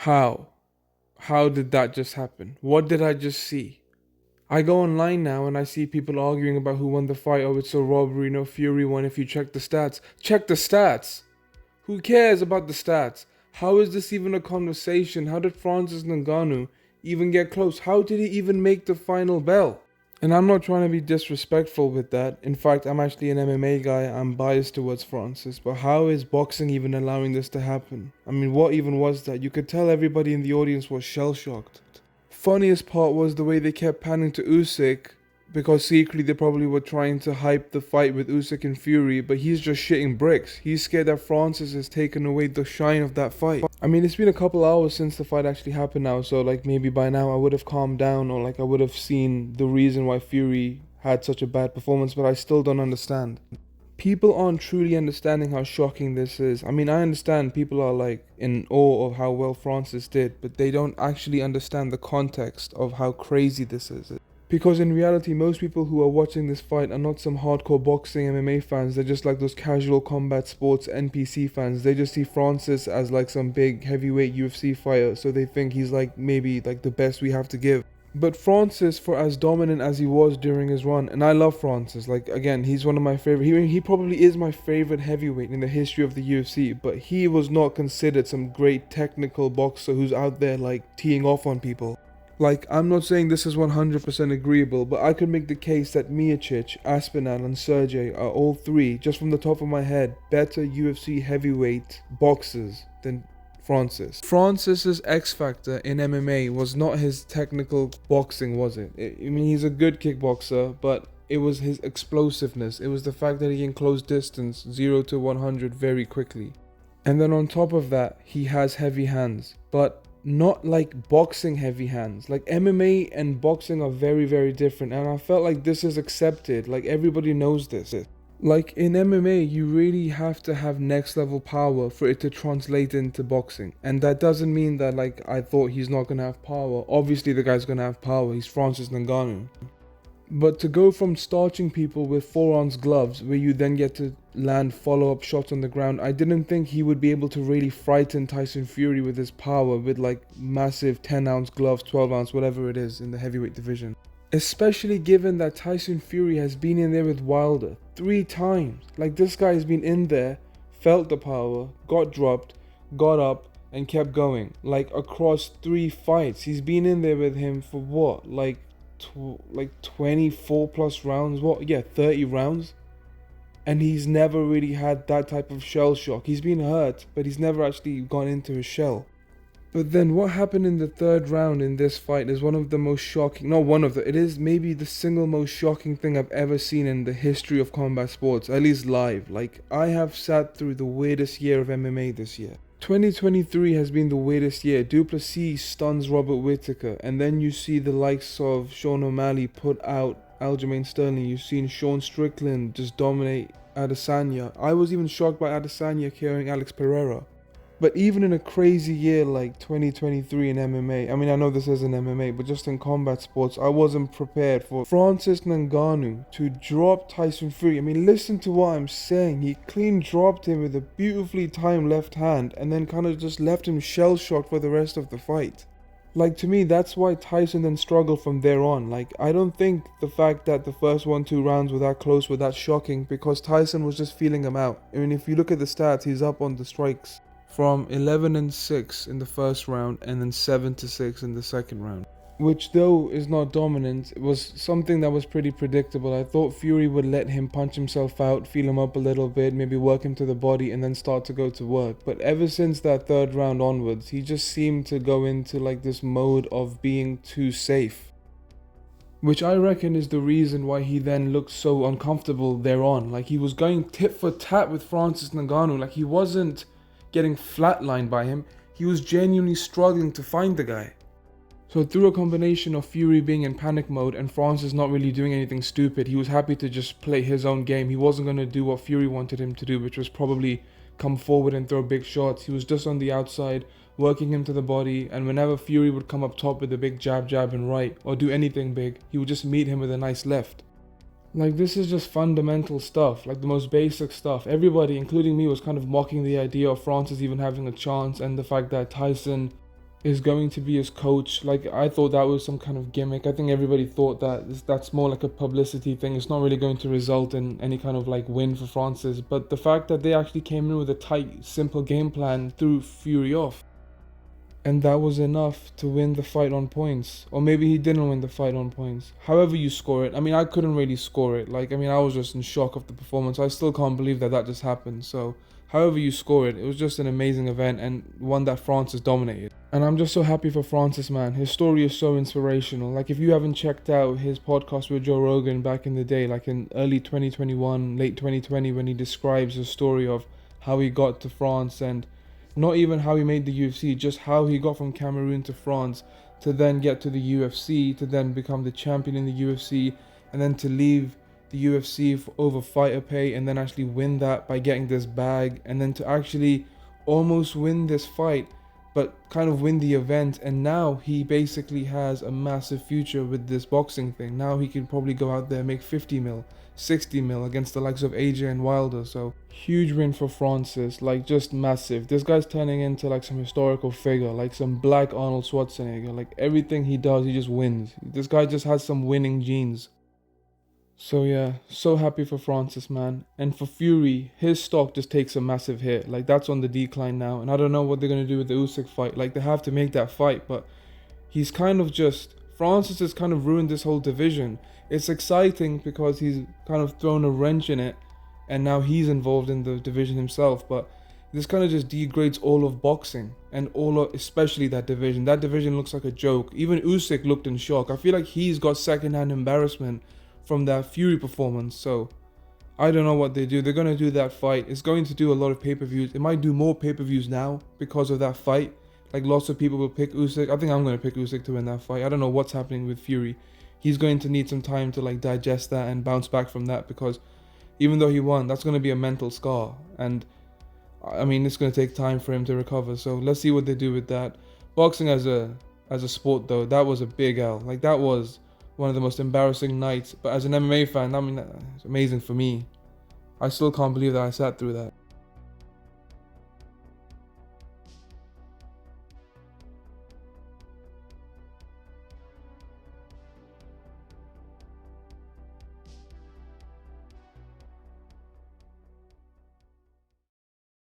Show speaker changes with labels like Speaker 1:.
Speaker 1: How? How did that just happen? What did I just see? I go online now and I see people arguing about who won the fight. Oh, it's a robbery, no Fury won if you check the stats. Check the stats! Who cares about the stats? How is this even a conversation? How did Francis Ngannou even get close? How did he even make the final bell? And I'm not trying to be disrespectful with that. In fact, I'm actually an MMA guy. I'm biased towards Francis. But how is boxing even allowing this to happen? I mean, what even was that? You could tell everybody in the audience was shell-shocked. Funniest part was the way they kept panning to Usyk, because secretly they probably were trying to hype the fight with Usyk and Fury, but he's just shitting bricks. He's scared that Francis has taken away the shine of that fight. I mean, it's been a couple hours since the fight actually happened now, so like maybe by now I would have calmed down, or like I would have seen the reason why Fury had such a bad performance, but I still don't understand. People aren't truly understanding how shocking this is. I mean, I understand people are like in awe of how well Francis did, but they don't actually understand the context of how crazy this is. Because in reality, most people who are watching this fight are not some hardcore boxing MMA fans. They're just like those casual combat sports NPC fans. They just see Francis as like some big heavyweight UFC fighter, so they think he's like maybe like the best we have to give. But Francis, for as dominant as he was during his run, and I love Francis, like again, he's one of my favorite, he probably is my favorite heavyweight in the history of the UFC, but he was not considered some great technical boxer who's out there like teeing off on people. Like, I'm not saying this is 100% agreeable, but I could make the case that Miocic, Aspinall and Sergey are all three, just from the top of my head, better UFC heavyweight boxers than Francis. Francis's X factor in MMA was not his technical boxing, was it? I mean, he's a good kickboxer, but it was his explosiveness. It was the fact that he can close distance 0 to 100 very quickly. And then on top of that, he has heavy hands, but not like boxing heavy hands. Like MMA and boxing are very, very different, and I felt like this is accepted. Like everybody knows this. Like in MMA, you really have to have next level power for it to translate into boxing. And that doesn't mean that like I thought he's not gonna have power. Obviously the guy's gonna have power. He's Francis Ngannou. But to go from starching people with 4-ounce gloves, where you then get to land follow-up shots on the ground, I didn't think he would be able to really frighten Tyson Fury with his power with like massive 10-ounce gloves, 12-ounce, whatever it is in the heavyweight division. Especially given that Tyson Fury has been in there with Wilder 3 times. Like this guy has been in there, felt the power, got dropped, got up, and kept going. Like across 3 fights. He's been in there with him for what? Like 24 plus rounds, 30 rounds, and he's never really had that type of shell shock. He's been hurt, but he's never actually gone into his shell. But then what happened in the 3rd round in this fight is one of the most shocking, it is maybe the single most shocking thing I've ever seen in the history of combat sports, at least live. Like, I have sat through the weirdest year of MMA this year. 2023 has been the weirdest year. Du Plessis stuns Robert Whittaker, and then you see the likes of Sean O'Malley put out Aljamain Sterling. You've seen Sean Strickland just dominate Adesanya. I was even shocked by Adesanya carrying Alex Pereira. But even in a crazy year like 2023 in MMA, I mean, I know this isn't MMA, but just in combat sports, I wasn't prepared for Francis Ngannou to drop Tyson Fury. I mean, listen to what I'm saying. He clean dropped him with a beautifully timed left hand and then kind of just left him shell-shocked for the rest of the fight. Like, to me, that's why Tyson then struggled from there on. Like, I don't think the fact that the first 1-2 rounds were that close were that shocking, because Tyson was just feeling him out. I mean, if you look at the stats, he's up on the strikes from 11-6 in the first round and then 7-6 in the second round. Which, though is not dominant, it was something that was pretty predictable. I thought Fury would let him punch himself out, feel him up a little bit, maybe work him to the body and then start to go to work. But ever since that 3rd round onwards, he just seemed to go into like this mode of being too safe. Which I reckon is the reason why he then looked so uncomfortable thereon. Like, he was going tit for tat with Francis Ngannou. Like, he wasn't getting flatlined by him, he was genuinely struggling to find the guy. So through a combination of Fury being in panic mode and Francis not really doing anything stupid, he was happy to just play his own game. He wasn't going to do what Fury wanted him to do, which was probably come forward and throw big shots. He was just on the outside, working him to the body, and whenever Fury would come up top with a big jab and right, or do anything big, he would just meet him with a nice left. Like, this is just fundamental stuff, like the most basic stuff. Everybody, including me, was kind of mocking the idea of Francis even having a chance, and the fact that Tyson is going to be his coach. Like, I thought that was some kind of gimmick. I think everybody thought that that's more like a publicity thing. It's not really going to result in any kind of like win for Francis. But the fact that they actually came in with a tight, simple game plan threw Fury off. And that was enough to win the fight on points. Or maybe he didn't win the fight on points. However you score it. I mean, I couldn't really score it. Like, I mean, I was just in shock of the performance. I still can't believe that that just happened. So, however you score it, it was just an amazing event and one that Francis dominated. And I'm just so happy for Francis, man. His story is so inspirational. Like, if you haven't checked out his podcast with Joe Rogan back in the day, like in early 2021, late 2020, when he describes the story of how he got to France and not even how he made the UFC, just how he got from Cameroon to France to then get to the UFC, to then become the champion in the UFC, and then to leave the UFC over fighter pay and then actually win that by getting this bag, and then to actually almost win this fight but kind of win the event. And now he basically has a massive future with this boxing thing. Now he can probably go out there and make 50 mil, 60 mil against the likes of AJ and Wilder. So huge win for Francis, like just massive. This guy's turning into like some historical figure, like some black Arnold Schwarzenegger. Like everything he does, he just wins. This guy just has some winning genes. So yeah, so happy for Francis, man. And for Fury, his stock just takes a massive hit. Like that's on the decline now. And I don't know what they're going to do with the Usyk fight. Like they have to make that fight, but he's kind of just, Francis has kind of ruined this whole division. It's exciting because he's kind of thrown a wrench in it and now he's involved in the division himself. But this kind of just degrades all of boxing and especially that division. That division looks like a joke. Even Usyk looked in shock. I feel like he's got secondhand embarrassment from that Fury performance. So I don't know what they do. They're going to do that fight. It's going to do a lot of pay-per-views. It might do more pay-per-views now because of that fight. Like lots of people will pick Usyk. I think I'm going to pick Usyk to win that fight. I don't know what's happening with Fury. He's going to need some time to like digest that and bounce back from that, because even though he won, that's going to be a mental scar. And I mean, it's going to take time for him to recover. So let's see what they do with that. Boxing as a sport though, that was a big L. Like that was one of the most embarrassing nights. But as an MMA fan, I mean, it's amazing for me. I still can't believe that I sat through that.